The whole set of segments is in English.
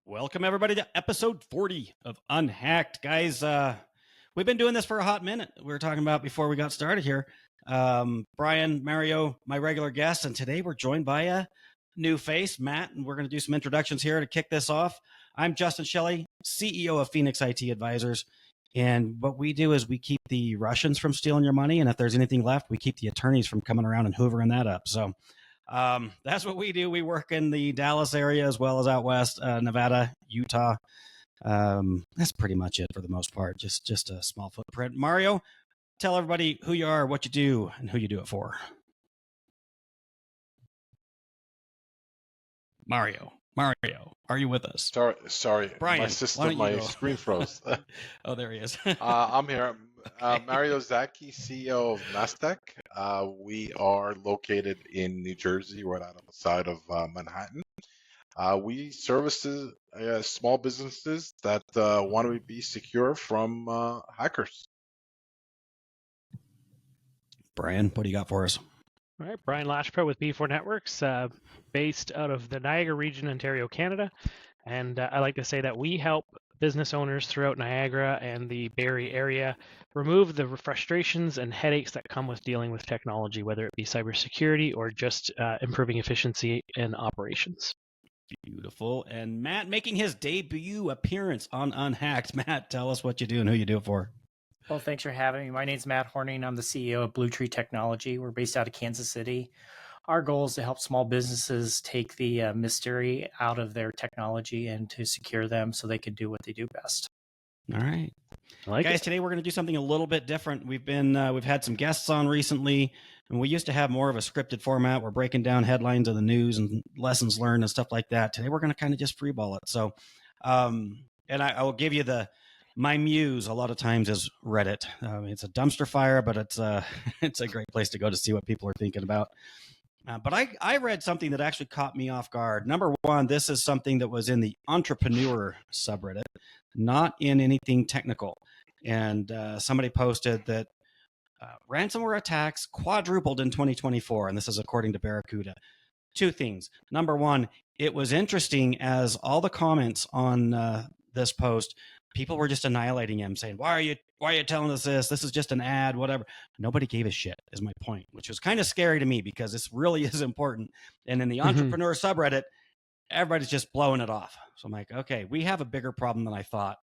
Welcome, everybody, to episode 40 of UnHacked. Guys, we've been doing this for a hot minute. We were talking about before we got started here. Bryan, Mario, my regular guests, and today we're joined by a new face, Matt, and we're going to do some introductions here to kick this off. I'm Justin Shelley, CEO of Phoenix IT Advisors, and what we do is we keep the Russians from stealing your money, and if there's anything left, we keep the attorneys from coming around and hoovering that up. So that's what we do. We work in the Dallas area as well as out west, Nevada, Utah. That's pretty much it for the most part. Just a small footprint. Mario, tell everybody who you are, what you do, and who you do it for. Mario, are you with us? Sorry. Bryan, my screen froze. Oh, there he is. I'm here. Okay. Mario Zaki, CEO of Nasdaq. We are located in New Jersey, right outside of Manhattan. We service small businesses that want to be secure from hackers. Bryan, what do you got for us? All right, Bryan Lachapelle with B4 Networks, based out of the Niagara region, Ontario, Canada. And I like to say that we help business owners throughout Niagara and the Barrie area remove the frustrations and headaches that come with dealing with technology, whether it be cybersecurity or just improving efficiency in operations. Beautiful. And Matt making his debut appearance on UnHacked. Matt, tell us what you do and who you do it for. Well, thanks for having me. My name's Matt Horning. I'm the CEO of Blue Tree Technology. We're based out of Kansas City. Our goal is to help small businesses take the mystery out of their technology and to secure them so they can do what they do best. All right. Guys, today we're going to do something a little bit different. We've had some guests on recently, and we used to have more of a scripted format. We're breaking down headlines of the news and lessons learned and stuff like that. Today we're going to kind of just freeball it. So, and I will give you my muse a lot of times is Reddit. It's a dumpster fire, but it's a great place to go to see what people are thinking about. But I read something that actually caught me off guard. Number one, this is something that was in the entrepreneur subreddit, not in anything technical. And somebody posted that ransomware attacks quadrupled in 2024. And this is according to Barracuda. Two things. Number one, it was interesting as all the comments on this post, people were just annihilating him, saying, why are you telling us this? This is just an ad, whatever. Nobody gave a shit, is my point, which was kind of scary to me because this really is important. And in the entrepreneur subreddit, everybody's just blowing it off. So I'm like, okay, we have a bigger problem than I thought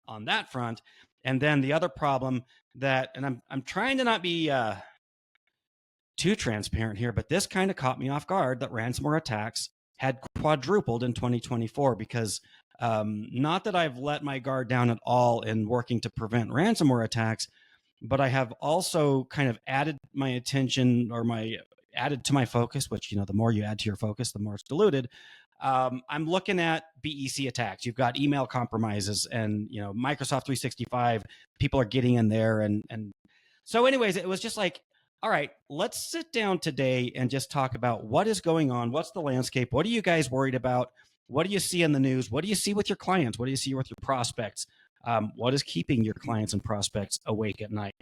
on that front. And then the other problem and I'm trying to not be too transparent here, but this kind of caught me off guard that ransomware attacks had quadrupled in 2024 because not that I've let my guard down at all in working to prevent ransomware attacks, but I have also kind of added my attention or added to my focus, which, the more you add to your focus, the more it's diluted. I'm looking at BEC attacks. You've got email compromises and, Microsoft 365, people are getting in there. And so anyways, it was just like, all right, let's sit down today and just talk about what is going on. What's the landscape? What are you guys worried about? What do you see in the news? What do you see with your clients? What do you see with your prospects? What is keeping your clients and prospects awake at night?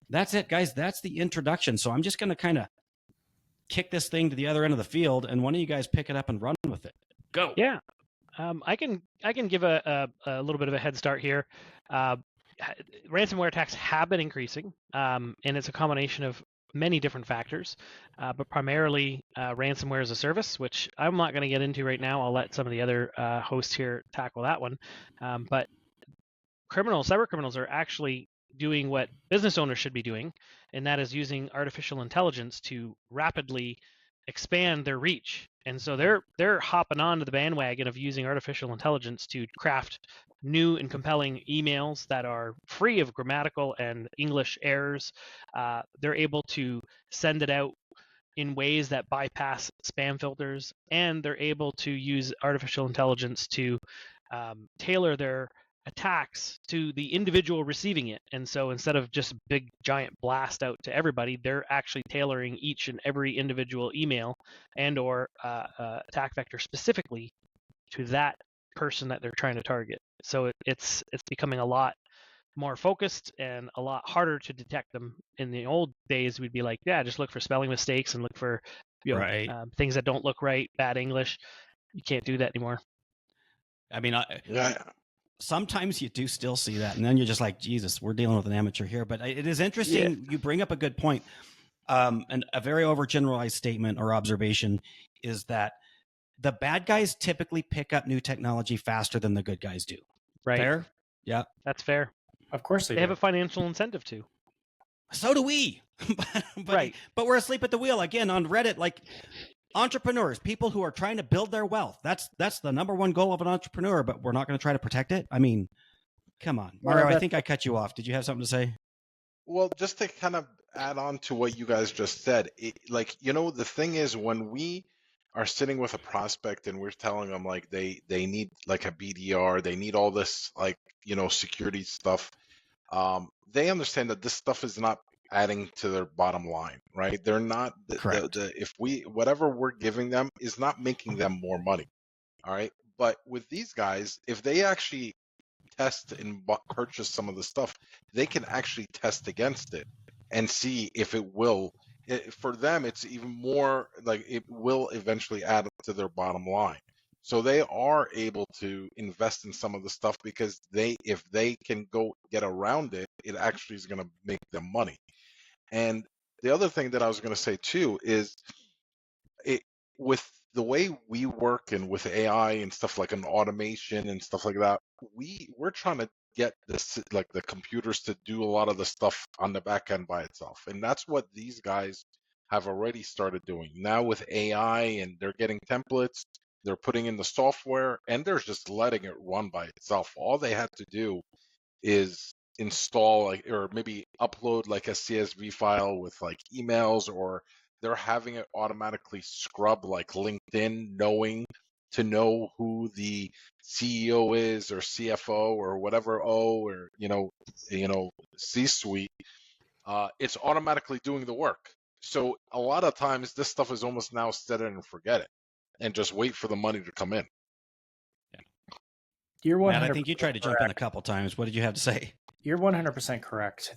That's it, guys. That's the introduction. So I'm just going to kind of kick this thing to the other end of the field, and one of you guys pick it up and run with it. Go. Yeah. I can give a little bit of a head start here. Ransomware attacks have been increasing, and it's a combination of many different factors, but primarily ransomware as a service, which I'm not going to get into right now. I'll let some of the other hosts here tackle that one. But cyber criminals are actually doing what business owners should be doing, and that is using artificial intelligence to rapidly expand their reach. And so they're hopping onto the bandwagon of using artificial intelligence to craft new and compelling emails that are free of grammatical and English errors. They're able to send it out in ways that bypass spam filters, and they're able to use artificial intelligence to tailor their attacks to the individual receiving it. And so instead of just a big giant blast out to everybody, they're actually tailoring each and every individual email and or attack vector specifically to that person that they're trying to target. So it's becoming a lot more focused and a lot harder to detect them. In the old days, we'd be like, yeah, just look for spelling mistakes and look for things that don't look right, bad English. You can't do that anymore. I mean, Yeah. sometimes you do still see that, and then you're just like, Jesus, we're dealing with an amateur here. But it is interesting. You bring up a good point. And a very overgeneralized statement or observation is that the bad guys typically pick up new technology faster than the good guys do. Right. Fair? Yeah. That's fair. Of course They do. have a financial incentive to. So do we. Right. But we're asleep at the wheel again on Reddit. Like entrepreneurs, people who are trying to build their wealth. That's the number one goal of an entrepreneur, but we're not going to try to protect it. I mean, come on. Mario, I think I cut you off. Did you have something to say? Well, just to kind of add on to what you guys just said, the thing is when we are sitting with a prospect and we're telling them like they need like a BDR, they need all this like, security stuff. They understand that this stuff is not adding to their bottom line, right? They're not Correct. whatever we're giving them is not making them more money. All right. But with these guys, if they actually test and purchase some of the stuff, they can actually test against it and see if it will. For them, it's even more like it will eventually add to their bottom line. So they are able to invest in some of the stuff because if they can go get around it, it actually is going to make them money. And the other thing that I was going to say too is with the way we work and with AI and stuff like an automation and stuff like that, we're trying to get this like the computers to do a lot of the stuff on the back end by itself. And that's what these guys have already started doing. Now with AI, and they're getting templates, they're putting in the software, and they're just letting it run by itself. All they had to do is install or maybe upload like a CSV file with like emails, or they're having it automatically scrub like LinkedIn, to know who the CEO is or CFO or whatever or C-suite. It's automatically doing the work. So a lot of times this stuff is almost now set it and forget it and just wait for the money to come in. You're 100%. Matt, I think you tried to jump in a couple times. What did you have to say? You're 100% correct.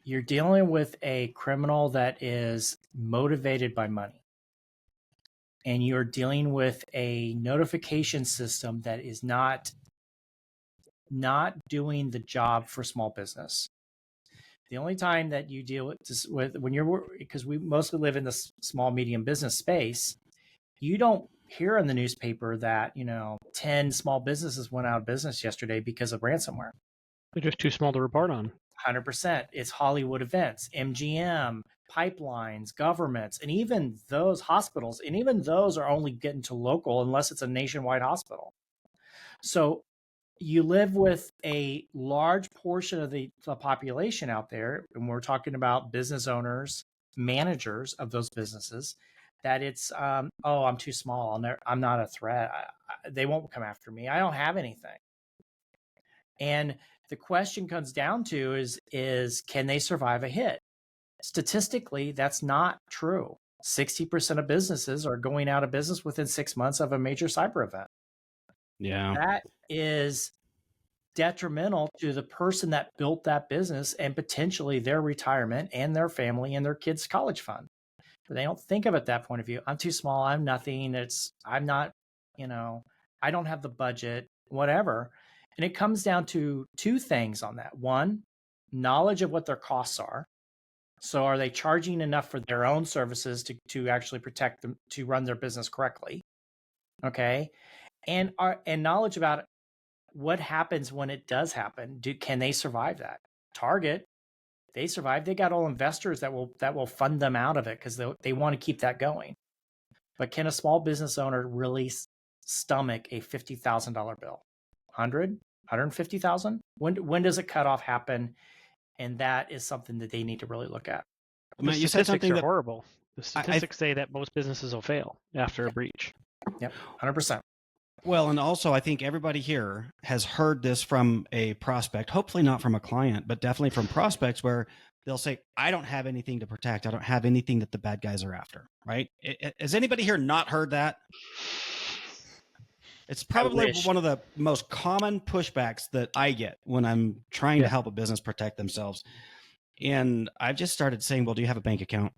You're dealing with a criminal that is motivated by money. And you're dealing with a notification system that is not doing the job for small business. The only time that you deal with when you're, because we mostly live in the small, medium business space, you don't hear in the newspaper that, 10 small businesses went out of business yesterday because of ransomware. They're just too small to report on. 100%. It's Hollywood events, MGM, pipelines, governments, and even those hospitals. And even those are only getting to local unless it's a nationwide hospital. So you live with a large portion of the population out there, and we're talking about business owners, managers of those businesses, that it's, I'm too small. I'm not a threat. They won't come after me. I don't have anything. And the question comes down to is can they survive a hit? Statistically, that's not true. 60% of businesses are going out of business within 6 months of a major cyber event. Yeah. That is detrimental to the person that built that business and potentially their retirement and their family and their kids' college fund. But they don't think of it that point of view. I'm too small. I'm nothing. I'm not, I don't have the budget, whatever. And it comes down to two things on that. One, knowledge of what their costs are. So are they charging enough for their own services to actually protect them, to run their business correctly? Okay. And knowledge about what happens when it does happen. Can they survive that? Target, they survive. They got all investors that will fund them out of it because they want to keep that going. But can a small business owner really stomach a $50,000 bill? 100, 150,000? When does a cutoff happen? And that is something that they need to really look at. The statistics are horrible. The statistics say that most businesses will fail after a breach. Yep, 100%. Well, and also I think everybody here has heard this from a prospect, hopefully not from a client, but definitely from prospects where they'll say, I don't have anything to protect. I don't have anything that the bad guys are after, right? Has anybody here not heard that? It's probably one of the most common pushbacks that I get when I'm trying to help a business protect themselves. And I've just started saying, well, do you have a bank account?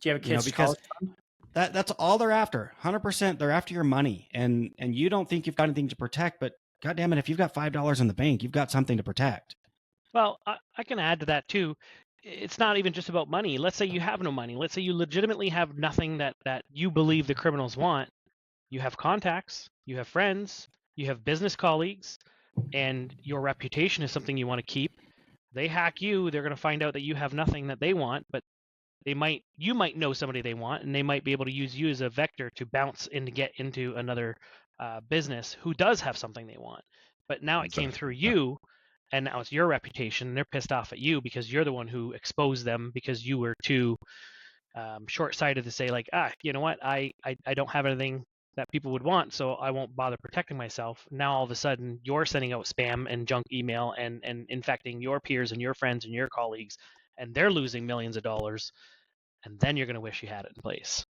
Do you have a kid's college fund? That's all they're after. 100%. They're after your money, and you don't think you've got anything to protect, but God damn it, if you've got $5 in the bank, you've got something to protect. Well, I can add to that too. It's not even just about money. Let's say you have no money. Let's say you legitimately have nothing that you believe the criminals want. You have contacts, you have friends, you have business colleagues, and your reputation is something you want to keep. They hack you, they're going to find out that you have nothing that they want, but you might know somebody they want, and they might be able to use you as a vector to bounce and to get into another business who does have something they want. But now it came through you, and now it's your reputation, and they're pissed off at you because you're the one who exposed them because you were too short-sighted to say like, you know what, I don't have anything that people would want, so I won't bother protecting myself. Now all of a sudden you're sending out spam and junk email and infecting your peers and your friends and your colleagues, and they're losing millions of dollars, and then you're going to wish you had it in place.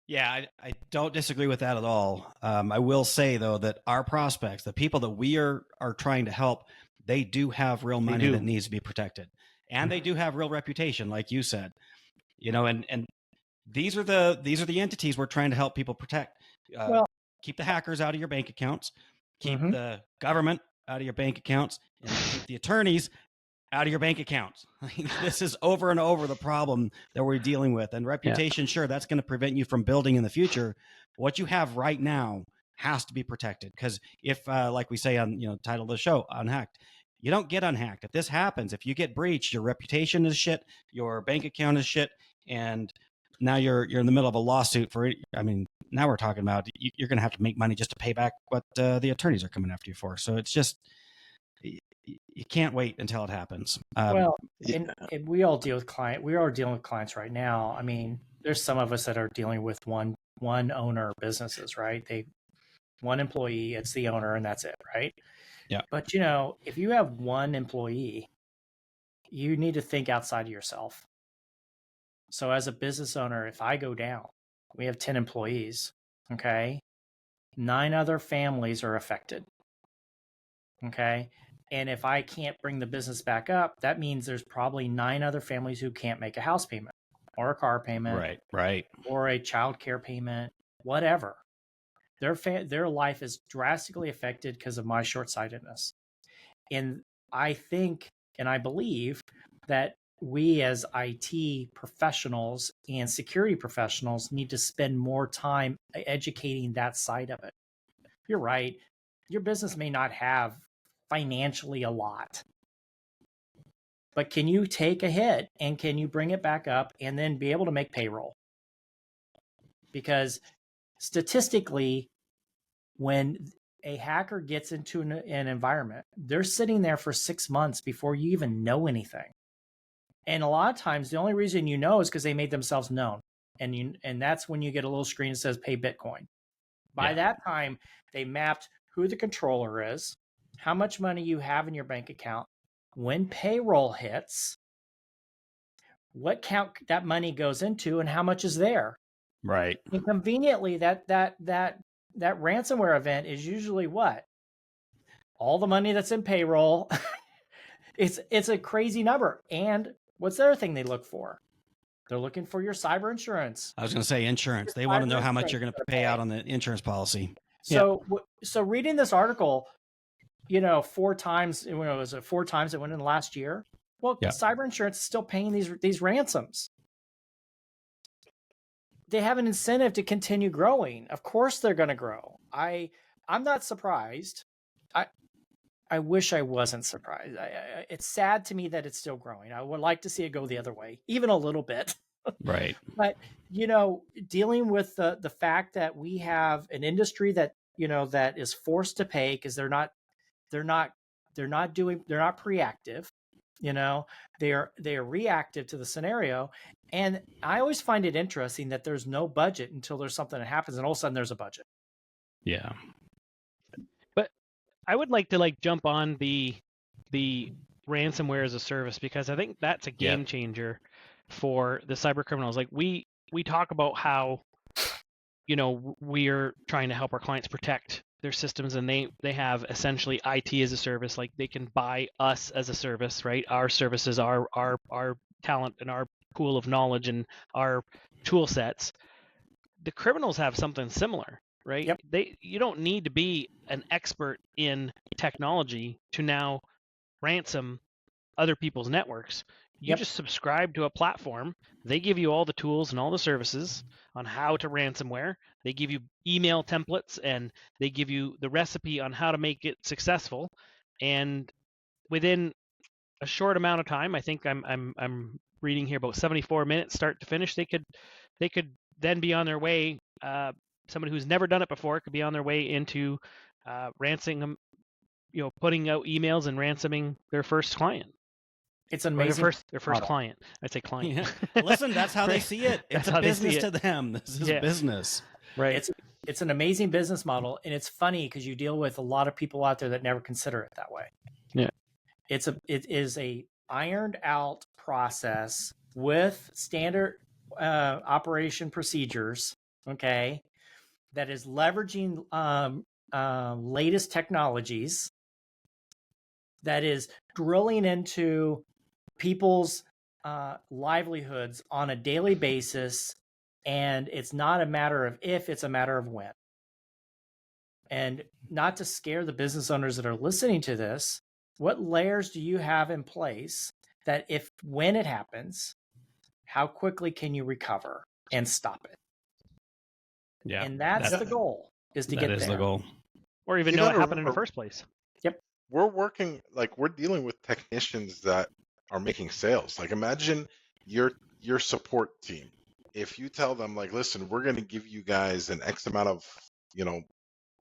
Yeah, I don't disagree with that at all. I will say, though, that our prospects, the people that we are trying to help, they do have real money that needs to be protected. And they do have real reputation, like you said. You know, and these are the entities we're trying to help people protect. Keep the hackers out of your bank accounts, keep the government out of your bank accounts, and keep the attorneys out of your bank accounts. This is over and over the problem that we're dealing with. And reputation, sure, that's going to prevent you from building in the future. What you have right now has to be protected. Because if, like we say on, title of the show, UnHacked, you don't get unhacked. If this happens, if you get breached, your reputation is shit, your bank account is shit, and now you're in the middle of a lawsuit for, now we're talking about you're going to have to make money just to pay back what the attorneys are coming after you for. So it's just, you can't wait until it happens. And we all deal with we are dealing with clients right now. I mean, there's some of us that are dealing with one owner businesses, right? One employee, it's the owner, and that's it, right? Yeah. But if you have one employee, you need to think outside of yourself. So as a business owner, if I go down, we have 10 employees, okay? 9 other families are affected. Okay. And if I can't bring the business back up, that means there's probably 9 other families who can't make a house payment or a car payment, right, or a child care payment, whatever. Their life is drastically affected because of my short-sightedness. And I think, and I believe that we as IT professionals and security professionals need to spend more time educating that side of it. You're right. Your business may not have financially a lot, but can you take a hit and can you bring it back up and then be able to make payroll? Because statistically, when a hacker gets into an environment, they're sitting there for 6 months before you even know anything. And a lot of times the only reason you know is because they made themselves known. And that's when you get a little screen that says pay Bitcoin. By that time, they mapped who the controller is, how much money you have in your bank account, when payroll hits, what account that money goes into, and how much is there. Right. And conveniently, that ransomware event is usually what? All the money that's in payroll. It's a crazy number. And what's the other thing they look for? They're looking for your cyber insurance. I was going to say insurance. They want to know how much you're going to pay out on the insurance policy. So reading this article, 4 times, was it 4 times it went in the last year? Well, cyber insurance is still paying these ransoms. They have an incentive to continue growing. Of course they're going to grow. I'm not surprised. I wish I wasn't surprised. It's sad to me that it's still growing. I would like to see it go the other way, even a little bit. Right. But, dealing with the fact that we have an industry that, that is forced to pay because they're not proactive, they are reactive to the scenario. And I always find it interesting that there's no budget until there's something that happens, and all of a sudden there's a budget. Yeah. But I would like to jump on the ransomware as a service, because I think that's a game changer for the cyber criminals. We talk about how, we're trying to help our clients protect their systems, and they have essentially IT as a service. They can buy us as a service, right? Our services, our talent and our pool of knowledge and our tool sets. The criminals have something similar, right? Yep. You don't need to be an expert in technology to now ransom other people's networks. You Yep. just subscribe to a platform. They give you all the tools and all the services on how to ransomware. They give you email templates and they give you the recipe on how to make it successful. And within a short amount of time, I think I'm reading here about 74 minutes start to finish, they could then be on their way. Somebody who's never done it before could be on their way into ransoming them, putting out emails and ransoming their first client. It's amazing. Their first client. I'd say client. Yeah. Listen, that's how they see it. It's a business to them. This is business. Right. It's an amazing business model, and it's funny because you deal with a lot of people out there that never consider it that way. Yeah. It is a ironed out process with standard operation procedures, okay, that is leveraging latest technologies, that is drilling into people's livelihoods on a daily basis, and it's not a matter of if, it's a matter of when. And not to scare the business owners that are listening to this, what layers do you have in place that when it happens, how quickly can you recover and stop it? Yeah. And that's the goal, is to get there. That is the goal. Or even know what happened in the first place. Yep. We're dealing with technicians that are making sales. Like, imagine your support team. If you tell them, like, listen, we're going to give you guys an X amount of,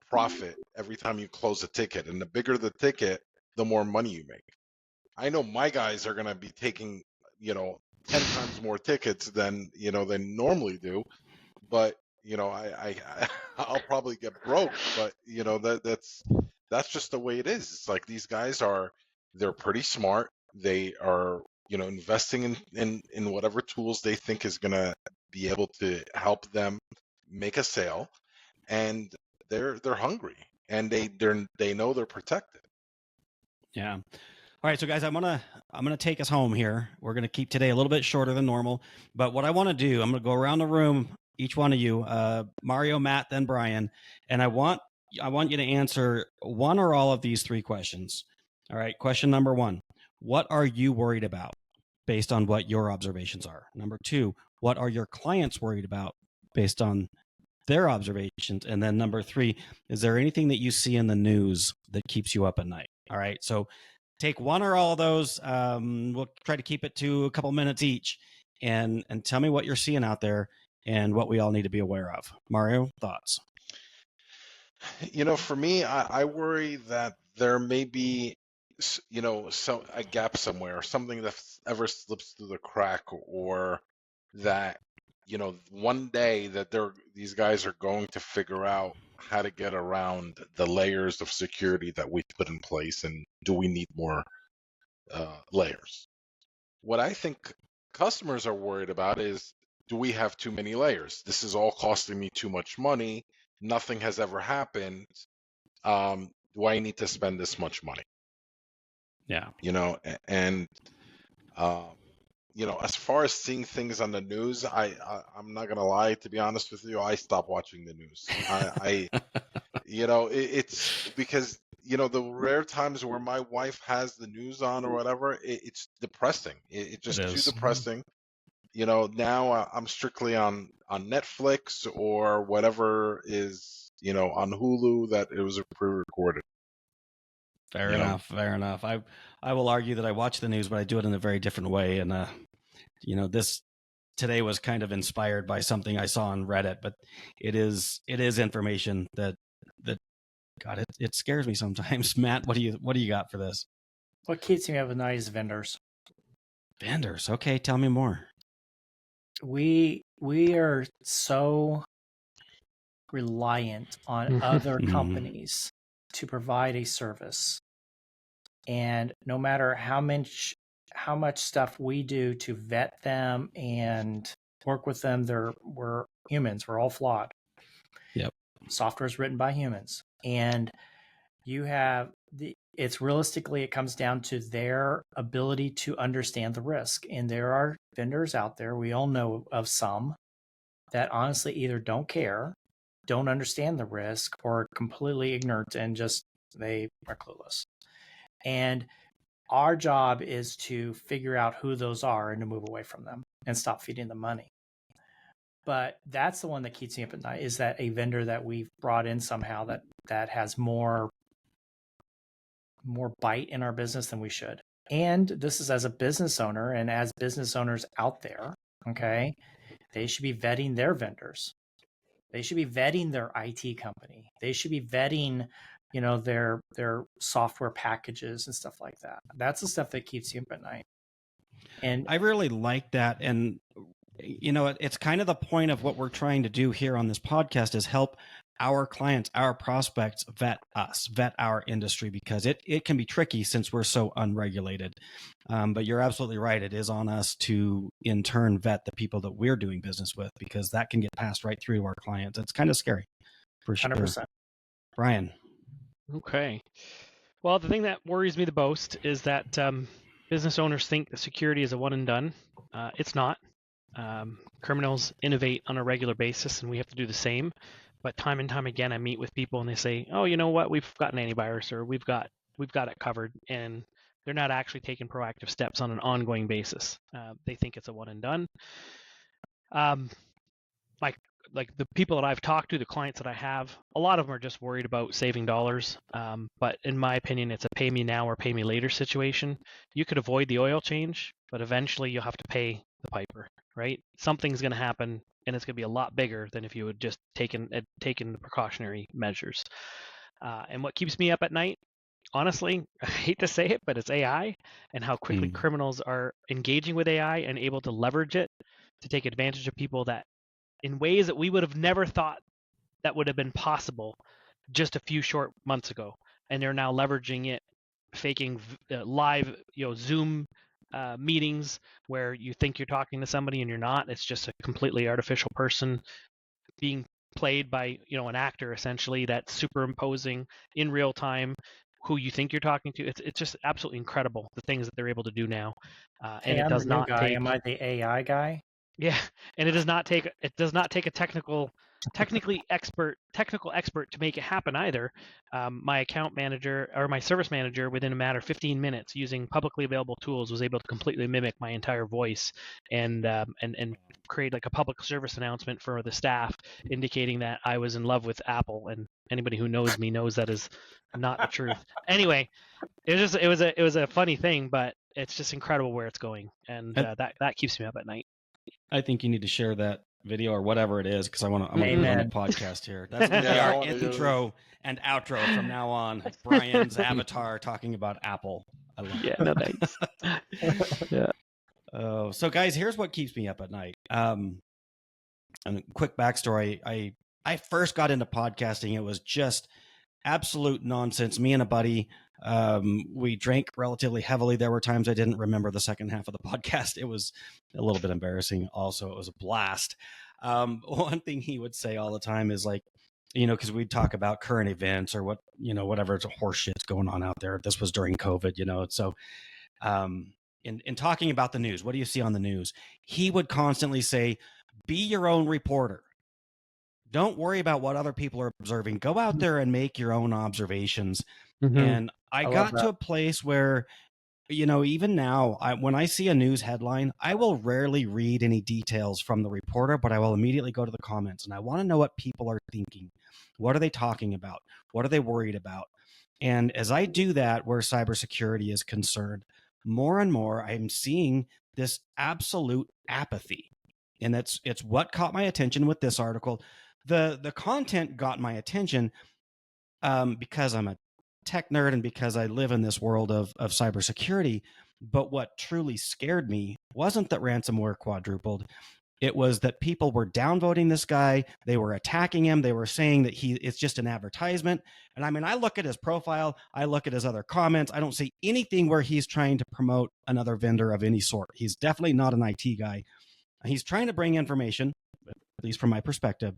profit every time you close a ticket, and the bigger the ticket, the more money you make. I know my guys are going to be taking, 10 times more tickets than normally do, but I'll probably get broke, but that's just the way it is. It's like these guys they're pretty smart. They are, investing in whatever tools they think is going to be able to help them make a sale, and they're hungry, and they know they're protected. Yeah. All right, so guys, I'm gonna take us home here. We're gonna keep today a little bit shorter than normal, but what I want to do, I'm gonna go around the room, each one of you, Mario, Matt, then Bryan, and I want you to answer one or all of these three questions. All right, question number one: what are you worried about based on what your observations are? Number two: what are your clients worried about based on their observations? And then number three: is there anything that you see in the news that keeps you up at night? All right, so take one or all of those. We'll try to keep it to a couple minutes each, and tell me what you're seeing out there and what we all need to be aware of. Mario, thoughts? For me, I worry that there may be, a gap somewhere, something that ever slips through the crack, or that, one day that these guys are going to figure out how to get around the layers of security that we put in place, and do we need more layers? What I think customers are worried about is, do we have too many layers? This is all costing me too much money. Nothing has ever happened. Do I need to spend this much money? Yeah. And as far as seeing things on the news, I'm not gonna lie, to be honest with you, I stopped watching the news. It's because the rare times where my wife has the news on or whatever, it's depressing. It's just too depressing. Now I'm strictly on Netflix or whatever is on Hulu that it was pre-recorded. Fair enough. I will argue that I watch the news, but I do it in a very different way. And this today was kind of inspired by something I saw on Reddit, but it is information that God, it scares me sometimes. Matt, what do you got for this? What keeps me up at night is vendors. Vendors. Okay, tell me more. We are so reliant on other companies to provide a service, and no matter how much stuff we do to vet them and work with them, we're humans. We're all flawed. Yep. Software is written by humans, and you have it comes down to their ability to understand the risk. And there are vendors out there, we all know of some, that honestly either don't care, don't understand the risk, or completely ignorant and just they are clueless. And our job is to figure out who those are and to move away from them and stop feeding them money. But that's the one that keeps me up at night, is that a vendor that we've brought in somehow that has more bite in our business than we should. And this is as a business owner, and as business owners out there, okay, they should be vetting their vendors. They should be vetting their IT company. They should be vetting, their software packages and stuff like that. That's the stuff that keeps you up at night. And I really like that. And, it's kind of the point of what we're trying to do here on this podcast is help our clients, our prospects vet us, vet our industry, because it can be tricky since we're so unregulated. But you're absolutely right. It is on us to, in turn, vet the people that we're doing business with, because that can get passed right through to our clients. It's kind of scary, for sure. 100%. Bryan. Okay. Well, the thing that worries me the most is that business owners think that security is a one and done. It's not. Criminals innovate on a regular basis, and we have to do the same. But time and time again, I meet with people and they say, "Oh, you know what? We've got an antivirus, or we've got it covered," and they're not actually taking proactive steps on an ongoing basis. They think it's a one and done. Like the people that I've talked to, the clients that I have, a lot of them are just worried about saving dollars. But in my opinion, it's a pay me now or pay me later situation. You could avoid the oil change, but eventually you'll have to pay the piper, right? Something's going to happen, and it's going to be a lot bigger than if you had just taken the precautionary measures. And what keeps me up at night, honestly, I hate to say it, but it's AI and how quickly criminals are engaging with AI and able to leverage it to take advantage of people that in ways that we would have never thought that would have been possible just a few short months ago. And they're now leveraging it, faking live, Zoom meetings where you think you're talking to somebody and you're not. It's just a completely artificial person being played by, an actor essentially that's superimposing in real time who you think you're talking to. It's just absolutely incredible the things that they're able to do now. And it does not take. Am I the AI guy? Yeah, and it does not take a technical expert to make it happen either. My account manager or my service manager, within a matter of 15 minutes, using publicly available tools, was able to completely mimic my entire voice and create like a public service announcement for the staff, indicating that I was in love with Apple. And anybody who knows me knows that is not the truth. Anyway, it was a funny thing, but it's just incredible where it's going, and that keeps me up at night. I think you need to share that video or whatever it is, because I'm going to put it on the podcast here. That's going to be our intro and outro from now on. Bryan's avatar talking about Apple. I love it. Yeah, no thanks. Yeah. So guys, here's what keeps me up at night. And a quick backstory. I first got into podcasting. It was just absolute nonsense. Me and a buddy, we drank relatively heavily. There were times I didn't remember the second half of the podcast. It was a little bit embarrassing. Also, it was a blast. One thing he would say all the time is like, because we'd talk about current events or whatever horse shit's going on out there. This was during COVID, So in talking about the news, what do you see on the news? He would constantly say, be your own reporter. Don't worry about what other people are observing. Go out there and make your own observations. Mm-hmm. And I got to a place where, even now, when I see a news headline, I will rarely read any details from the reporter, but I will immediately go to the comments. And I want to know what people are thinking. What are they talking about? What are they worried about? And as I do that, where cybersecurity is concerned, more and more, I'm seeing this absolute apathy. And it's what caught my attention with this article. The content got my attention because I'm a tech nerd and because I live in this world of cybersecurity. But what truly scared me wasn't that ransomware quadrupled. It was that people were downvoting this guy. They were attacking him. They were saying that it's just an advertisement. And I mean, I look at his profile. I look at his other comments. I don't see anything where he's trying to promote another vendor of any sort. He's definitely not an IT guy. He's trying to bring information, at least from my perspective,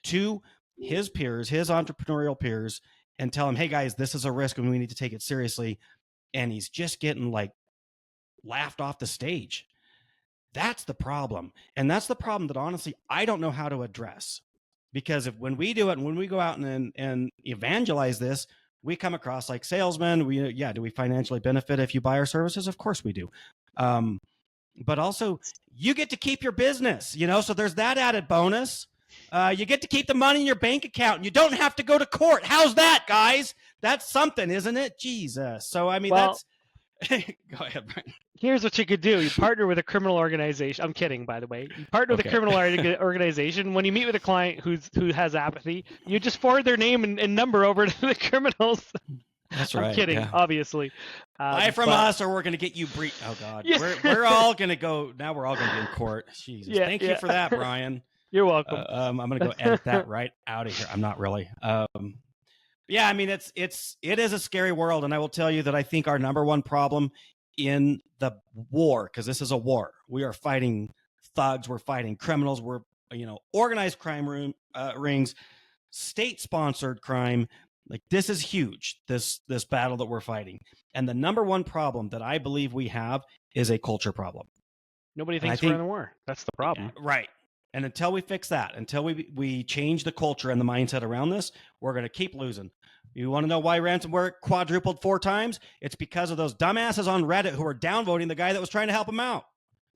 to his peers, his entrepreneurial peers, and tell him, hey guys, this is a risk and we need to take it seriously. And he's just getting like laughed off the stage. That's the problem. And that's the problem that honestly, I don't know how to address. Because when we do it, and when we go out and evangelize this, we come across like salesmen. Do we financially benefit if you buy our services? Of course we do. But also, you get to keep your business, so there's that added bonus. You get to keep the money in your bank account, and you don't have to go to court. How's that, guys? That's something, isn't it? Jesus. So, I mean, that's... Go ahead, Brian. Here's what you could do. You partner with a criminal organization. I'm kidding, by the way. You partner with a criminal organization. When you meet with a client who has apathy, you just forward their name and number over to the criminals. That's right. I'm kidding, obviously. Buy from us, or we're going to get you breached. Oh, God. Yeah. We're all going to go... Now we're all going to be in court. Jesus. Yeah, Thank you for that, Brian. You're welcome. I'm going to go edit that right out of here. I'm not really. Yeah, I mean, it is a scary world, and I will tell you that I think our number one problem in the war, because this is a war, we are fighting thugs, we're fighting criminals, we're organized crime rings, state-sponsored crime. Like, this is huge. This battle that we're fighting, and the number one problem that I believe we have is a culture problem. Nobody thinks we're in a war. That's the problem, right? And until we fix that, until we change the culture and the mindset around this, we're going to keep losing. You want to know why ransomware quadrupled 4 times? It's because of those dumbasses on Reddit who are downvoting the guy that was trying to help him out.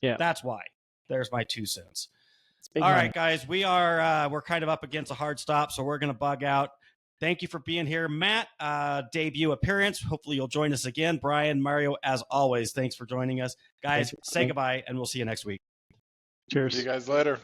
Yeah, that's why. There's my 2 cents. All right, guys, we're kind of up against a hard stop, so we're going to bug out. Thank you for being here, Matt. Debut appearance. Hopefully you'll join us again. Brian, Mario, as always, thanks for joining us. Guys, say goodbye, and we'll see you next week. Cheers. See you guys later.